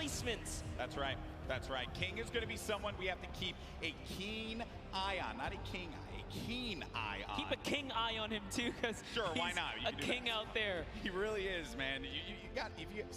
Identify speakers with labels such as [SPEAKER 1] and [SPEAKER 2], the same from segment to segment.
[SPEAKER 1] placements.
[SPEAKER 2] That's right. That's right. King is going to be someone we have to keep a keen eye on. Not a king eye, a keen eye on.
[SPEAKER 1] Keep a king eye on him too, because
[SPEAKER 2] sure, why not?
[SPEAKER 1] A king out there.
[SPEAKER 2] He really is, man. You got.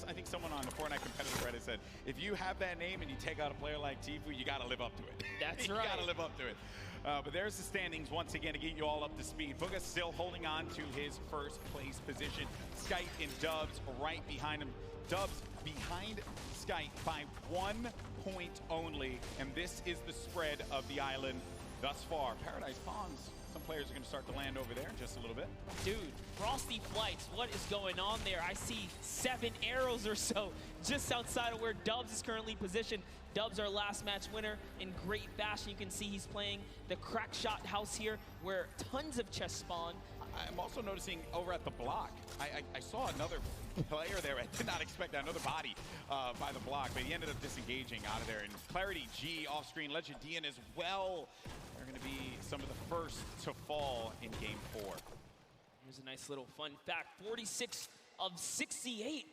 [SPEAKER 2] I think someone on the Fortnite competitive Reddit said, if you have that name and you take out a player like Tfue, you got to live up to it.
[SPEAKER 1] That's
[SPEAKER 2] you
[SPEAKER 1] right.
[SPEAKER 2] got to live up to it. But there's the standings once again to get you all up to speed. Booga still holding on to his first place position. Skype and Dubs right behind him. Dubs behind Skype by 1 point only, and this is the spread of the island thus far. Paradise Palms, some players are going to start to land over there in just a little bit.
[SPEAKER 1] Dude, Frosty Flights, what is going on there? I see 7 arrows or so just outside of where Dubs is currently positioned. Dubs, our last match winner, in great fashion. You can see he's playing the crack shot house here, where tons of chests spawn.
[SPEAKER 2] I'm also noticing over at the block, I saw another player there. I did not expect that, another body by the block, but he ended up disengaging out of there. And Clarity G off screen, Legendian as well. They're going to be some of the first to fall in Game 4.
[SPEAKER 1] Here's a nice little fun fact. 46 of 68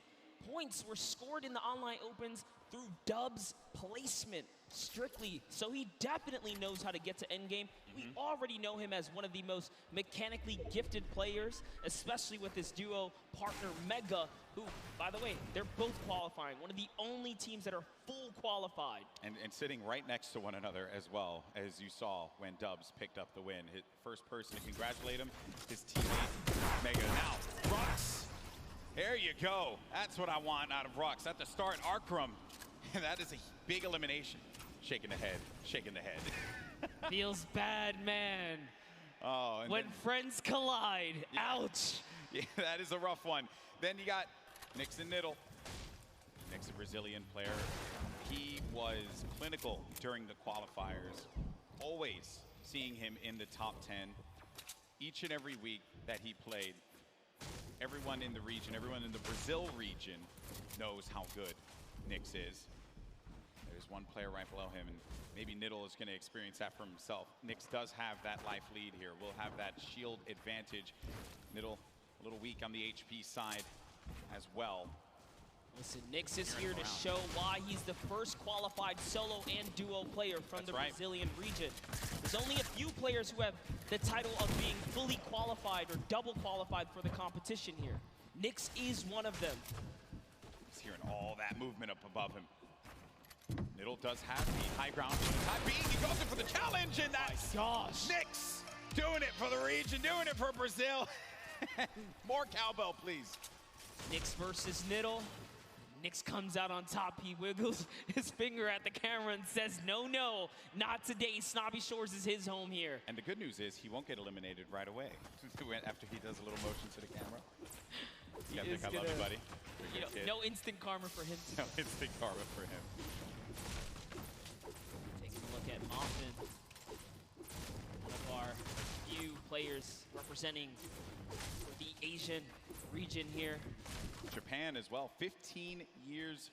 [SPEAKER 1] points were scored in the online opens through Dubs placement strictly. So he definitely knows how to get to endgame. We already know him as one of the most mechanically gifted players, especially with his duo partner Mega, who, by the way, they're both qualifying. One of the only teams that are full qualified. And
[SPEAKER 2] sitting right next to one another as well, as you saw when Dubs picked up the win. His first person to congratulate him, his teammate Mega. Now, Rux. There you go. That's what I want out of Rux. At the start, Arkrum. And that is a big elimination. Shaking the head, shaking the head.
[SPEAKER 1] Feels bad, man.
[SPEAKER 2] Oh, and
[SPEAKER 1] when friends collide, yeah. Ouch.
[SPEAKER 2] Yeah, that is a rough one. Then you got Nyx and Niddle. Nyx, a Brazilian player. He was clinical during the qualifiers. Always seeing him in the top 10 each and every week that he played. Everyone in the region, everyone in the Brazil region knows how good Nyx is. There's one player right below him, and maybe Niddle is going to experience that for himself. Nyx does have that life lead here. We'll have that shield advantage. Niddle a little weak on the HP side as well.
[SPEAKER 1] Listen, Nyx is here to show why he's the first qualified solo and duo player from the Brazilian region. There's only a few players who have the title of being fully qualified or double qualified for the competition here. Nyx is one of them.
[SPEAKER 2] He's hearing all that movement up above him. Niddle does have the high ground. He goes in for the challenge, and that's Nyx doing it for the region, doing it for Brazil. More cowbell, please.
[SPEAKER 1] Nyx versus Niddle. Nyx comes out on top. He wiggles his finger at the camera and says, no, no, not today. Snobby Shores is his home here.
[SPEAKER 2] And the good news is he won't get eliminated right away after he does a little motion to the camera. Yeah, Nick, I love you, buddy.
[SPEAKER 1] You know, no instant karma for him.
[SPEAKER 2] No instant karma for him.
[SPEAKER 1] Taking a look at Moffin. One of our few players representing the Asian region here.
[SPEAKER 2] Japan as well, 15 years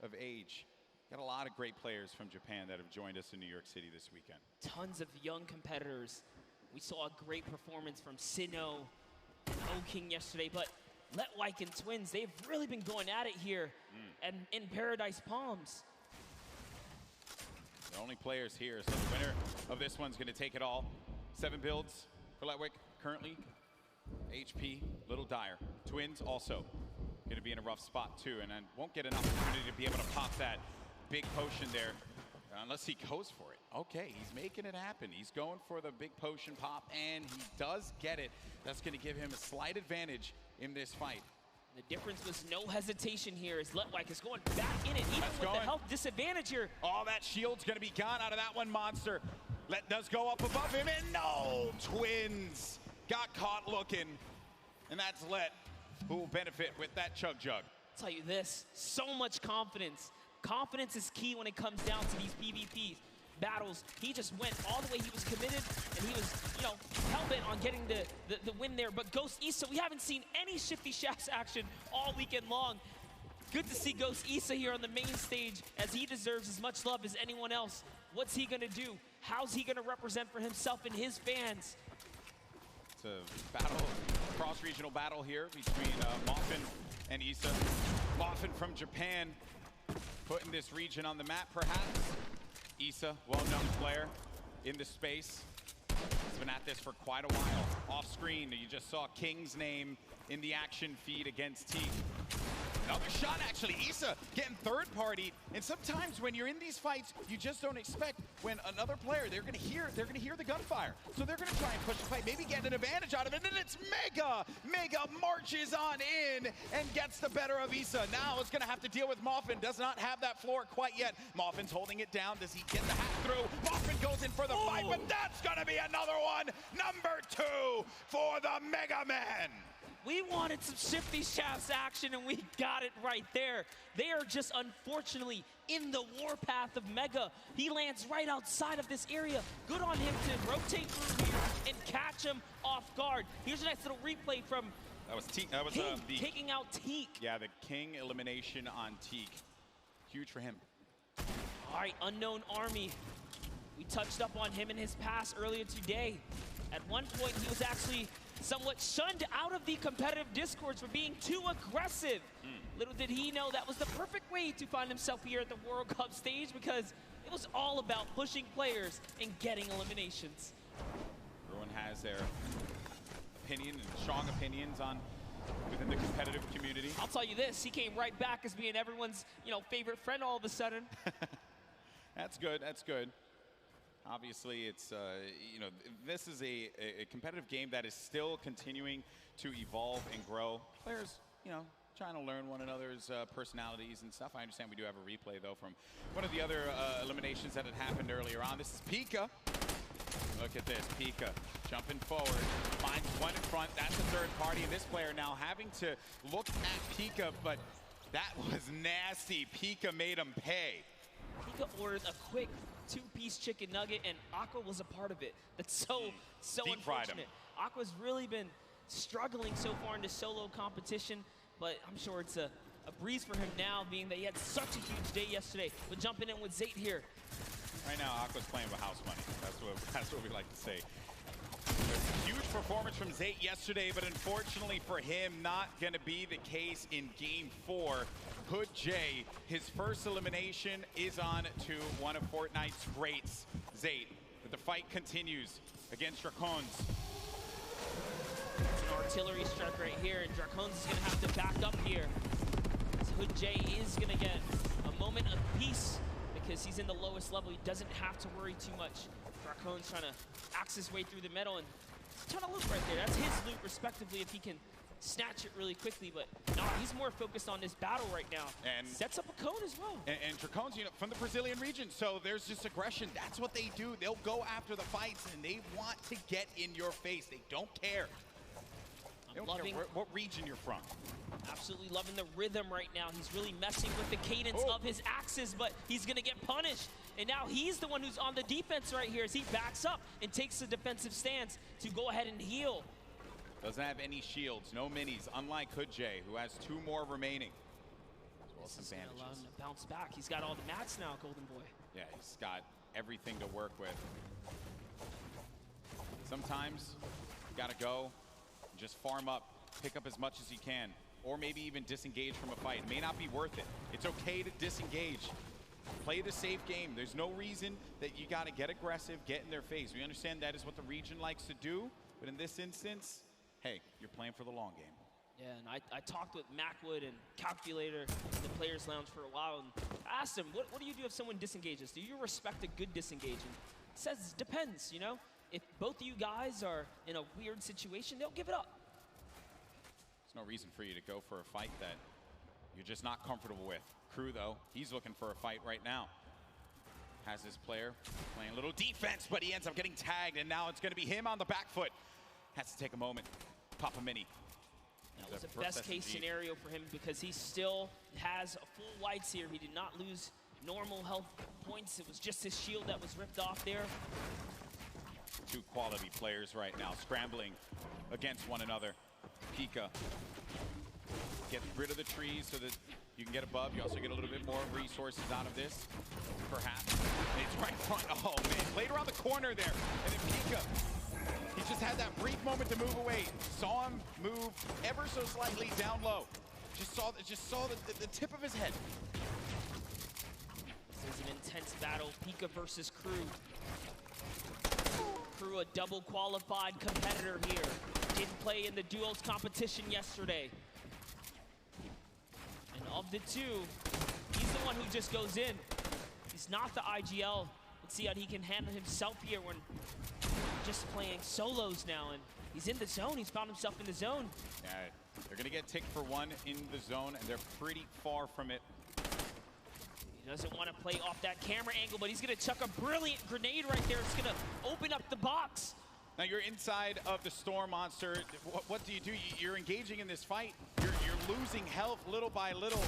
[SPEAKER 2] of age. Got a lot of great players from Japan that have joined us in New York City this weekend.
[SPEAKER 1] Tons of young competitors. We saw a great performance from Sinnoh and O-King yesterday, but Letwike and Twins, they've really been going at it here and in Paradise Palms.
[SPEAKER 2] The only players here, so the winner of this one's gonna take it all. 7 builds for Letwike currently. HP, little dire. Twins also gonna be in a rough spot too, and won't get an opportunity to be able to pop that big potion there unless he goes for it. Okay, he's making it happen. He's going for the big potion pop, and he does get it. That's gonna give him a slight advantage in this fight.
[SPEAKER 1] The difference was no hesitation here as Letwike is going back in it, even with the health disadvantage here.
[SPEAKER 2] Oh, that shield's gonna be gone out of that one, Monster. Let does go up above him, and no! Twins got caught looking, and that's Let, who will benefit with that Chug Jug.
[SPEAKER 1] I'll tell you this, so much confidence. Confidence is key when it comes down to these PvP battles. He just went all the way, he was committed, and he was, you know, hell-bent on getting the win there. But Ghost Issa, we haven't seen any Shifty Shafts action all weekend long. Good to see Ghost Issa here on the main stage, as he deserves as much love as anyone else. What's he gonna do? How's he gonna represent for himself and his fans?
[SPEAKER 2] It's a battle, cross-regional battle here between Moffin and Issa. Moffin from Japan putting this region on the map, perhaps. Issa, well-known player in the space. He's been at this for quite a while. Off screen, you just saw King's name in the action feed against Teak. Another shot, actually. Issa getting third-partied. And sometimes when you're in these fights, you just don't expect when another player, they're gonna hear the gunfire. So they're gonna try and push the fight, maybe get an advantage out of it. And it's Mega! Mega marches on in and gets the better of Issa. Now it's gonna have to deal with Moffin. Does not have that floor quite yet. Moffin's holding it down. Does he get the hack through? Moffin goes in for the fight, but that's gonna be another one. Number 2 for the Mega Man.
[SPEAKER 1] We wanted some Shifty Shafts action, and we got it right there. They are just, unfortunately, in the warpath of Mega. He lands right outside of this area. Good on him to rotate through here and catch him off guard. Here's a nice little replay from
[SPEAKER 2] That was Teak. That was
[SPEAKER 1] King
[SPEAKER 2] the
[SPEAKER 1] taking out Teak.
[SPEAKER 2] Yeah, the King elimination on Teak. Huge for him.
[SPEAKER 1] All right, Unknown Army. We touched up on him in his pass earlier today. At one point, he was actually somewhat shunned out of the competitive discourse for being too aggressive. Little did he know that was the perfect way to find himself here at the World Cup stage, because it was all about pushing players and getting eliminations.
[SPEAKER 2] Everyone has their opinion and strong opinions on within the competitive community.
[SPEAKER 1] I'll tell you this, he came right back as being everyone's, favorite friend all of a sudden.
[SPEAKER 2] That's good, that's good. Obviously, it's, this is a competitive game that is still continuing to evolve and grow. Players, trying to learn one another's personalities and stuff. I understand we do have a replay, though, from one of the other eliminations that had happened earlier on. This is Pika. Look at this, Pika jumping forward, finds one in front. That's the third party, and this player now having to look at Pika, but that was nasty. Pika made him pay.
[SPEAKER 1] Pika ordered a quick 2-piece chicken nugget, and Aqua was a part of it. That's so unfortunate. Aqua's really been struggling so far in the solo competition, but I'm sure it's a breeze for him now, being that he had such a huge day yesterday. But jumping in with Zayt here.
[SPEAKER 2] Right now, Aqua's playing with house money. That's what we like to say. Huge performance from Zayt yesterday, but unfortunately for him, not going to be the case in Game 4. Hood J, his first elimination is on to one of Fortnite's greats, Zayt. But the fight continues against Dracones.
[SPEAKER 1] It's an artillery strike right here, and Dracones is going to have to back up here. So Hood J is going to get a moment of peace because he's in the lowest level. He doesn't have to worry too much. Dracones trying to axe his way through the middle, and he's trying to loot right there. That's his loot, respectively, if he can snatch it really quickly, but no, he's more focused on this battle right now. And sets up a cone as well.
[SPEAKER 2] And Dracones, from the Brazilian region, so there's just aggression. That's what they do. They'll go after the fights, and they want to get in your face. They don't care. They don't care what region you're from.
[SPEAKER 1] Absolutely loving the rhythm right now. He's really messing with the cadence of his axes, but he's going to get punished. And now he's the one who's on the defense right here as he backs up and takes a defensive stance to go ahead and heal.
[SPEAKER 2] Doesn't have any shields, no minis, unlike Hood J, who has 2 more remaining. As well as some bandages.
[SPEAKER 1] Allow him to bounce back. He's got all the mats now, Golden Boy.
[SPEAKER 2] Yeah, he's got everything to work with. Sometimes you gotta go, and just farm up, pick up as much as you can, or maybe even disengage from a fight. It may not be worth it. It's okay to disengage. Play the safe game. There's no reason that you gotta get aggressive, get in their face. We understand that is what the region likes to do, but in this instance, hey, you're playing for the long game.
[SPEAKER 1] Yeah, and I talked with Macwood and Calculator in the Players Lounge for a while, and I asked him, what do you do if someone disengages? Do you respect a good disengaging? He says it depends, If both of you guys are in a weird situation, they'll give it up.
[SPEAKER 2] There's no reason for you to go for a fight that you're just not comfortable with. Crew, though, he's looking for a fight right now. Has this player playing a little defense, but he ends up getting tagged, and now it's going to be him on the back foot. Has to take a moment, pop a mini.
[SPEAKER 1] That was a best-case scenario for him because he still has a full whites here. He did not lose normal health points. It was just his shield that was ripped off there.
[SPEAKER 2] 2 quality players right now, scrambling against one another. Pika, get rid of the trees so that you can get above. You also get a little bit more resources out of this, perhaps. And it's right in front. Oh, man. Played around the corner there. And then Pika, he just had that brief moment to move away. Saw him move ever so slightly down low. Just saw the tip of his head.
[SPEAKER 1] Pika versus Crew. Crew, a double qualified competitor here. Didn't play in the duos competition yesterday. And of the two, he's the one who just goes in. He's not the IGL. Let's see how he can handle himself here when just playing solos now. And he's in the zone. He's found himself in the zone.
[SPEAKER 2] Yeah, they're going to get ticked for one in the zone, and they're pretty far from it.
[SPEAKER 1] He doesn't want to play off that camera angle, but he's going to chuck a brilliant grenade right there. It's going to open up the box.
[SPEAKER 2] Now you're inside of the Storm Monster. What do? You're engaging in this fight. You're losing health little by little.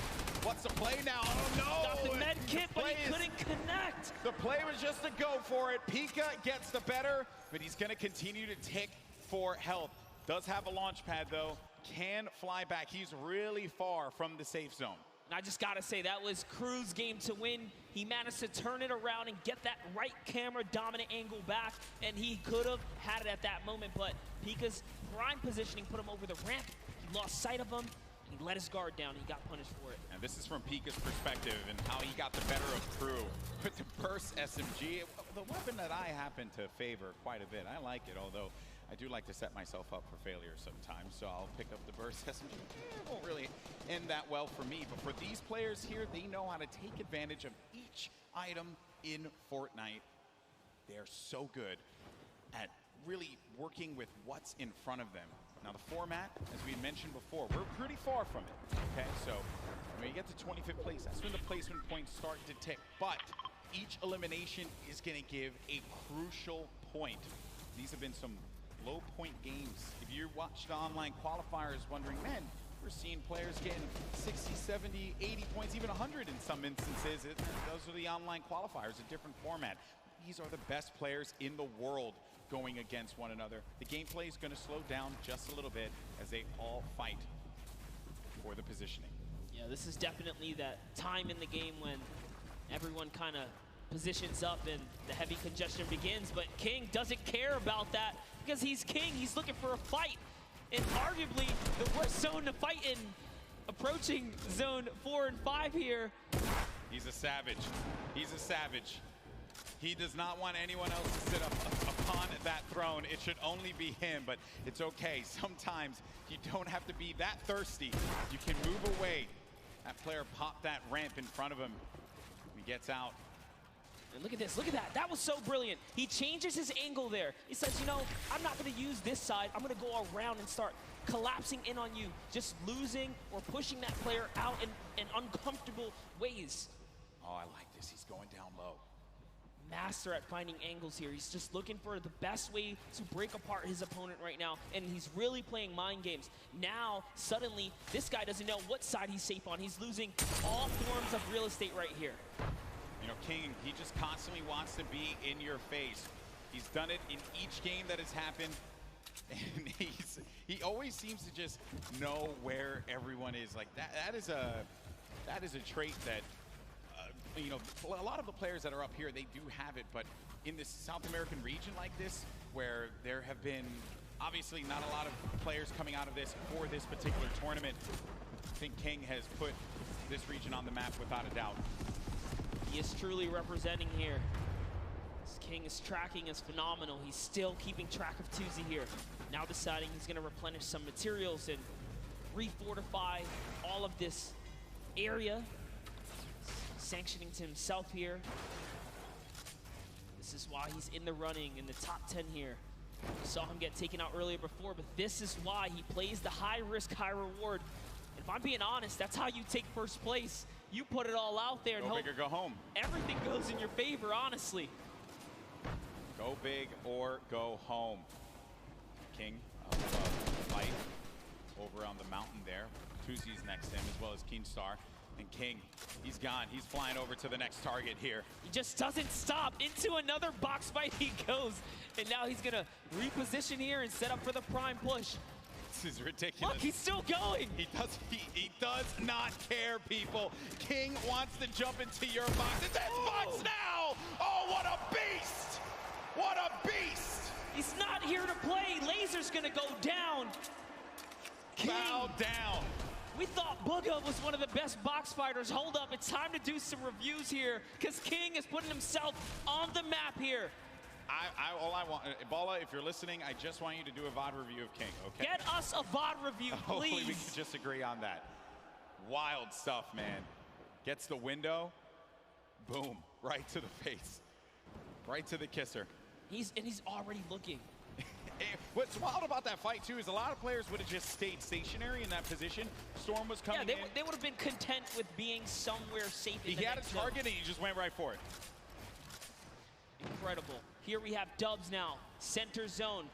[SPEAKER 2] What's the play now? Oh no!
[SPEAKER 1] Got the med kit, but he couldn't connect.
[SPEAKER 2] The play was just to go for it. Pika gets the better, but he's going to continue to tick for health. Does have a launch pad though. Can fly back. He's really far from the safe zone.
[SPEAKER 1] And I just gotta say, that was Crew's game to win. He managed to turn it around and get that right camera dominant angle back, and he could have had it at that moment, but Pika's prime positioning put him over the ramp. He lost sight of him, and he let his guard down. He got punished for it.
[SPEAKER 2] And this is from Pika's perspective and how he got the better of Crew with the burst SMG. The weapon that I happen to favor quite a bit. I like it, although I do like to set myself up for failure sometimes, so I'll pick up the burst SMG. It won't really end that well for me, but for these players here, they know how to take advantage of each item in Fortnite. They're so good at really working with what's in front of them. Now the format, as we mentioned before, we're pretty far from it, okay? So when you get to 25th place, that's when the placement points start to tick, but each elimination is gonna give a crucial point. These have been some low point games. If you watch the online qualifiers wondering, man, we're seeing players getting 60, 70, 80 points, even 100 in some instances. Those are the online qualifiers, a different format. These are the best players in the world going against one another. The gameplay is going to slow down just a little bit as they all fight for the positioning.
[SPEAKER 1] Yeah, this is definitely that time in the game when everyone kind of positions up and the heavy congestion begins, but King doesn't care about that because he's King. He's looking for a fight in arguably the worst zone to fight in, approaching zone 4 and 5 here.
[SPEAKER 2] He's a savage. He's a savage. He does not want anyone else to sit up upon that throne. It should only be him, but it's okay. Sometimes you don't have to be that thirsty. You can move away. That player popped that ramp in front of him. He gets out.
[SPEAKER 1] And look at this, look at that. That was so brilliant. He changes his angle there. He says, you know, I'm not gonna use this side. I'm gonna go around and start collapsing in on you, just losing or pushing that player out in uncomfortable ways.
[SPEAKER 2] Oh, I like this. He's going down low.
[SPEAKER 1] Master at finding angles here. He's just looking for the best way to break apart his opponent right now, and he's really playing mind games. Now, suddenly, this guy doesn't know what side he's safe on. He's losing all forms of real estate right here.
[SPEAKER 2] You know, King, he just constantly wants to be in your face. He's done it in each game that has happened, and he always seems to just know where everyone is. Like that is a trait that you know, a lot of the players that are up here, they do have it, but in this South American region like this, where there have been obviously not a lot of players coming out of this for this particular tournament, I think King has put this region on the map without a doubt.
[SPEAKER 1] He is truly representing here. This King's tracking is phenomenal. He's still keeping track of Tuesday here. Now deciding he's going to replenish some materials and refortify all of this area. Sanctioning to himself here. This is why he's in the running in the top 10 here. We saw him get taken out earlier before, but this is why he plays the high risk, high reward. And if I'm being honest, that's how you take first place. You put it all out there and
[SPEAKER 2] go
[SPEAKER 1] hope
[SPEAKER 2] big or go home.
[SPEAKER 1] Everything goes in your favor, honestly.
[SPEAKER 2] Go big or go home. King of fight over on the mountain there. Tuzi's next to him, as well as Keenstar. And King, he's gone. He's flying over to the next target here.
[SPEAKER 1] He just doesn't stop. Into another box fight he goes. And now he's going to reposition here and set up for the prime push.
[SPEAKER 2] This is ridiculous.
[SPEAKER 1] Look, he's still going.
[SPEAKER 2] He does not care, people. King wants to jump into your box. It's his box now! Oh, what a beast! What a beast!
[SPEAKER 1] He's not here to play. Laser's going to go down.
[SPEAKER 2] Bow down.
[SPEAKER 1] We thought Booga was one of the best box fighters. Hold up, it's time to do some reviews here, because King is putting himself on the map here.
[SPEAKER 2] All I want, Bala, if you're listening, I just want you to do a VOD review of King, okay?
[SPEAKER 1] Get us a VOD review, please.
[SPEAKER 2] Hopefully we can just agree on that. Wild stuff, man. Gets the window, boom, right to the face. Right to the kisser.
[SPEAKER 1] He's already looking.
[SPEAKER 2] What's wild about that fight, too, is a lot of players would have just stayed stationary in that position. Storm was coming in.
[SPEAKER 1] They would have been content with being somewhere safe in the
[SPEAKER 2] He had a target, and he just went right for it.
[SPEAKER 1] Incredible. Here we have Dubs now. Center zone.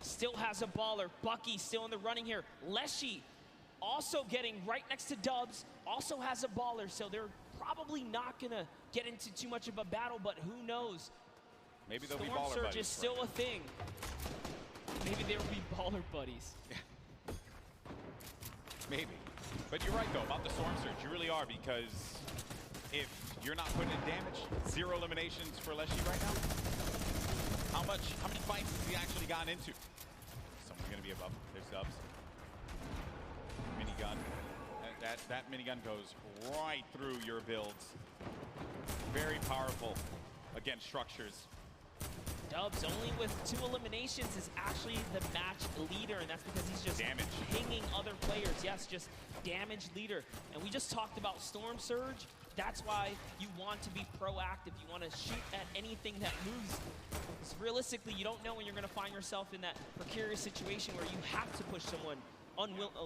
[SPEAKER 1] Still has a baller. Bucky still in the running here. Leshy also getting right next to Dubs. Also has a baller, so they're probably not going to get into too much of a battle, but who knows?
[SPEAKER 2] Maybe they'll be baller
[SPEAKER 1] buddies. Storm Surge
[SPEAKER 2] buddies.
[SPEAKER 1] is still a thing. Maybe they'll be baller buddies.
[SPEAKER 2] Maybe. But you're right, though, about the Storm Surge. You really are, because if you're not putting in damage, 0 eliminations for Leshy right now. How many fights has he actually gotten into? Someone's going to be above. There's Dubs. Minigun. That minigun goes right through your builds. Very powerful against structures.
[SPEAKER 1] Dubs, only with 2 eliminations, is actually the match leader, and that's because he's just pinging other players. Yes, just damage leader. And we just talked about Storm Surge. That's why you want to be proactive. You want to shoot at anything that moves. Because realistically, you don't know when you're going to find yourself in that precarious situation where you have to push someone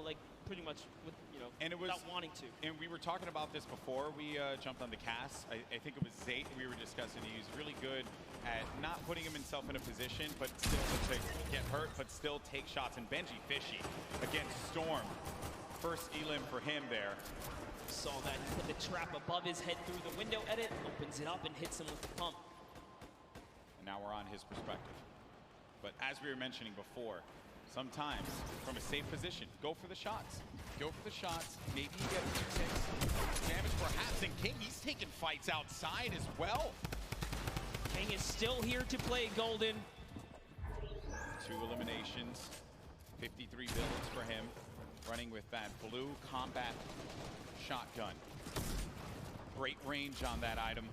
[SPEAKER 1] like pretty much with, without wanting to.
[SPEAKER 2] And we were talking about this before we jumped on the cast. I think it was Zayt we were discussing. He's really good at not putting himself in a position, but still to get hurt, but still take shots. And Benji fishy against Storm. First elim for him there.
[SPEAKER 1] Saw that. He put the trap above his head through the window edit, opens it up and hits him with the pump.
[SPEAKER 2] And now we're on his perspective. But as we were mentioning before, sometimes from a safe position, go for the shots. Go for the shots. Maybe you get 6 damage perhaps. And King, he's taking fights outside as well.
[SPEAKER 1] King is still here to play, Golden.
[SPEAKER 2] 2 eliminations, 53 builds for him. Running with that blue combat shotgun. Great range on that item.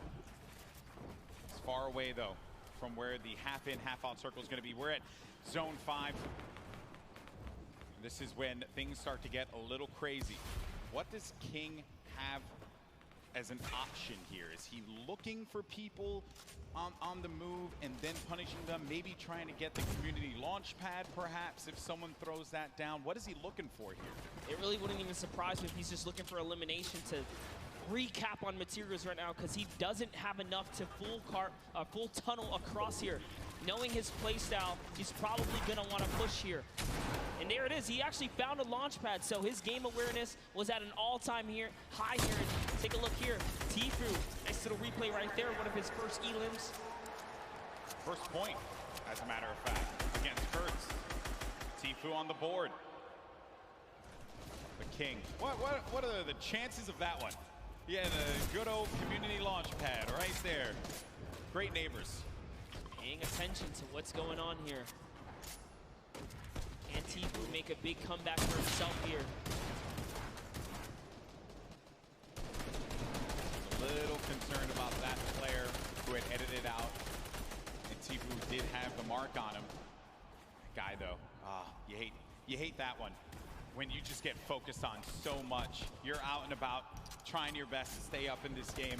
[SPEAKER 2] It's far away, though, from where the half-in, half-out circle is going to be. We're at Zone 5. This is when things start to get a little crazy. What does King have as an option here? Is he looking for people on the move and then punishing them? Maybe trying to get the community launch pad, perhaps, if someone throws that down. What is he looking for here?
[SPEAKER 1] It really wouldn't even surprise me if he's just looking for elimination to recap on materials right now, because he doesn't have enough to full tunnel across here. Knowing his playstyle, he's probably going to want to push here. And there it is. He actually found a launch pad, so his game awareness was at an all-time high here. And take a look here. Tfue, nice little replay right there. One of his first elims.
[SPEAKER 2] First point, as a matter of fact, against Kurtz. Tfue on the board. The King. What are the chances of that one? Yeah, the good old community launch pad right there. Great neighbors.
[SPEAKER 1] Paying attention to what's going on here. Can Tfue make a big comeback for himself here?
[SPEAKER 2] A little concerned about that player who had edited out. And Tfue did have the mark on him. Guy, though, you hate that one. When you just get focused on so much. You're out and about, trying your best to stay up in this game.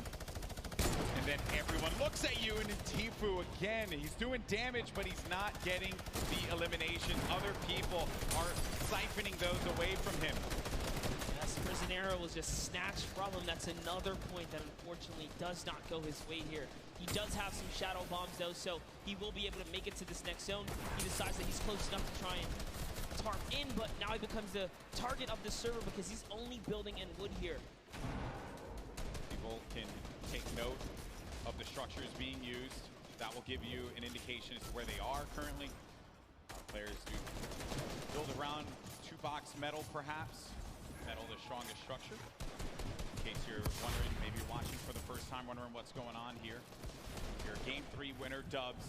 [SPEAKER 2] And then everyone looks at you, and Tfue again, he's doing damage, but he's not getting the elimination. Other people are siphoning those away from him.
[SPEAKER 1] Yes, Prisionero was just snatched from him. That's another point that unfortunately does not go his way here. He does have some shadow bombs though, so he will be able to make it to this next zone. He decides that he's close enough to try and tarp in, but now he becomes the target of the server because he's only building in wood here.
[SPEAKER 2] People can take note of the structures being used. That will give you an indication as to where they are currently. Players do build around 2-box metal, perhaps. Metal, the strongest structure. In case you're wondering, maybe you're watching for the first time, wondering what's going on here. Your Game 3 winner, Dubs.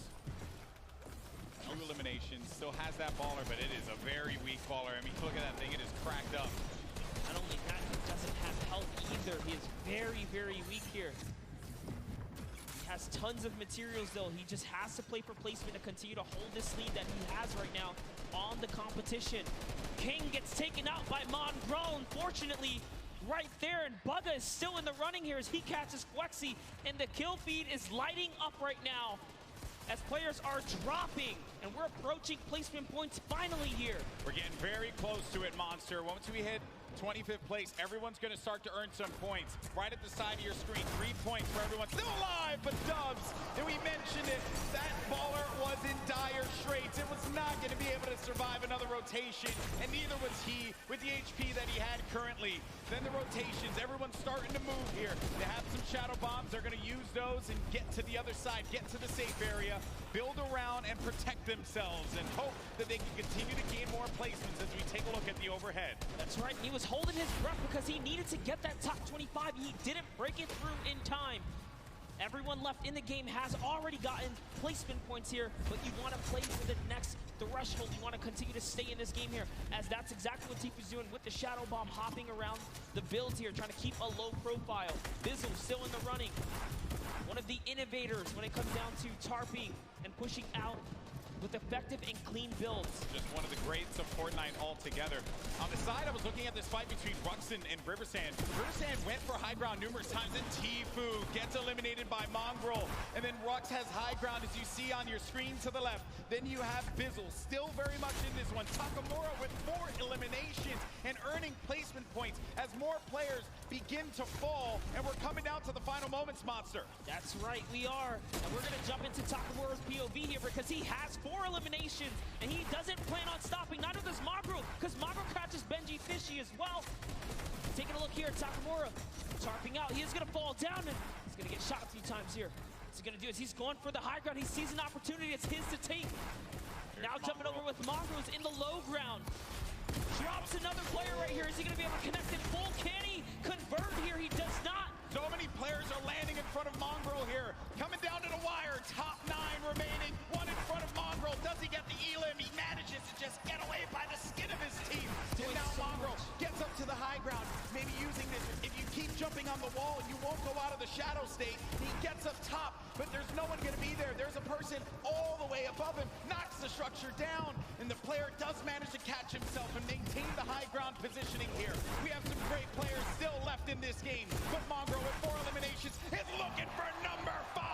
[SPEAKER 2] 2 eliminations, still has that baller, but it is a very weak baller. I mean, look at that thing, it is cracked up.
[SPEAKER 1] Not only that, he doesn't have health either. He is very, very weak here. He has tons of materials though. He just has to play for placement to continue to hold this lead that he has right now on the competition. King gets taken out by Mongraal, unfortunately, right there, and Bugga is still in the running here as he catches Flexi, and the kill feed is lighting up right now as players are dropping, and we're approaching placement points finally here.
[SPEAKER 2] We're getting very close to it, Monster. Once we hit 25th place, everyone's going to start to earn some points. Right at the side of your screen, 3 points for everyone. Still alive, but Dubs, and we mentioned it, that baller was in dire straits. It was not going to be able to survive another rotation, and neither was he with the HP that he had currently. Then the rotations, everyone's starting to move here. They have some shadow bombs. They're going to use those and get to the other side, get to the safe area, build around and protect themselves, and hope that they can continue to gain more placements as we take a look at the overhead.
[SPEAKER 1] That's right. He was holding his breath because he needed to get that top 25. He didn't break it through in time. Everyone left in the game has already gotten placement points here, but you want to play for the next threshold. You want to continue to stay in this game here, as that's exactly what Tifu's doing with the Shadow Bomb, hopping around the builds here, trying to keep a low profile. Bizzle still in the running. One of the innovators when it comes down to tarping and pushing out with effective and clean builds.
[SPEAKER 2] Just one of the greats of Fortnite altogether. On the side, I was looking at this fight between Ruxin and Riversand. Riversand went for high ground numerous times, and Tifu gets eliminated by Mongraal. And then Rux has high ground, as you see on your screen to the left. Then you have Bizzle, still very much in this one. Takamura with 4 eliminations and earning placement points as more players begin to fall. And we're coming down to the final moments, Monster.
[SPEAKER 1] That's right, we are. And we're going to jump into Takamura's POV here because he has 4 eliminations, and he doesn't plan on stopping. Neither does Mongraal, because Mongraal catches Benji Fishy as well. Taking a look here at Takamura, tarping out. He is going to fall down, and he's going to get shot a few times here. What's he going to do is he's going for the high ground. He sees an opportunity. It's his to take. Now jumping over with Mongraal, who's in the low ground. Drops another player right here. Is he going to be able to connect it full? Can he convert here? He does not.
[SPEAKER 2] So many players are landing in front of Mongraal here. Coming down to the wire. Top 9 remaining. 1 in front of Mongraal. Does he get the elim? He manages to just get away by the skin of his teeth. And now Mongraal gets up to the high ground. Maybe using this. If you keep jumping on the wall, you won't go out of the shadow state. He gets up top, but there's no one going to be there. There's a person all the way above him. Knocks the structure down. And the player does manage to catch himself and maintain the high ground positioning here. We have some great players still left in this game. But Mongraal with 4 eliminations is looking for number 5.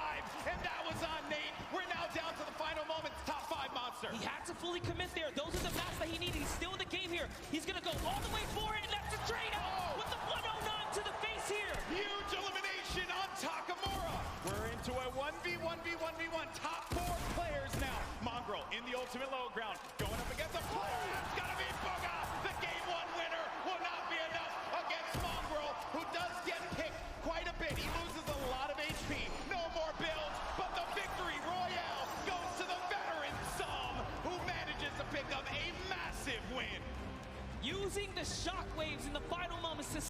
[SPEAKER 2] And that was on Nate. We're now down to the final moments. Top 5 Monster.
[SPEAKER 1] He had to fully commit there. Those are the maps that he needed. He's still in the game here. He's going to go all the way for it, and that's a trade out with the 109 to the face here.
[SPEAKER 2] Huge elimination on Takamura. We're into a 1v1v1v1. Top 4 players now. Mongraal in the ultimate low ground. Going up against a player. It's got to be Bugga. The game 1 winner will not be enough against Mongraal, who does get picked quite a bit. He loses a lot of HP. No more builds, but the victory royale goes to the veteran Som, who manages to pick up a massive win.
[SPEAKER 1] Using the shockwaves in the final moments to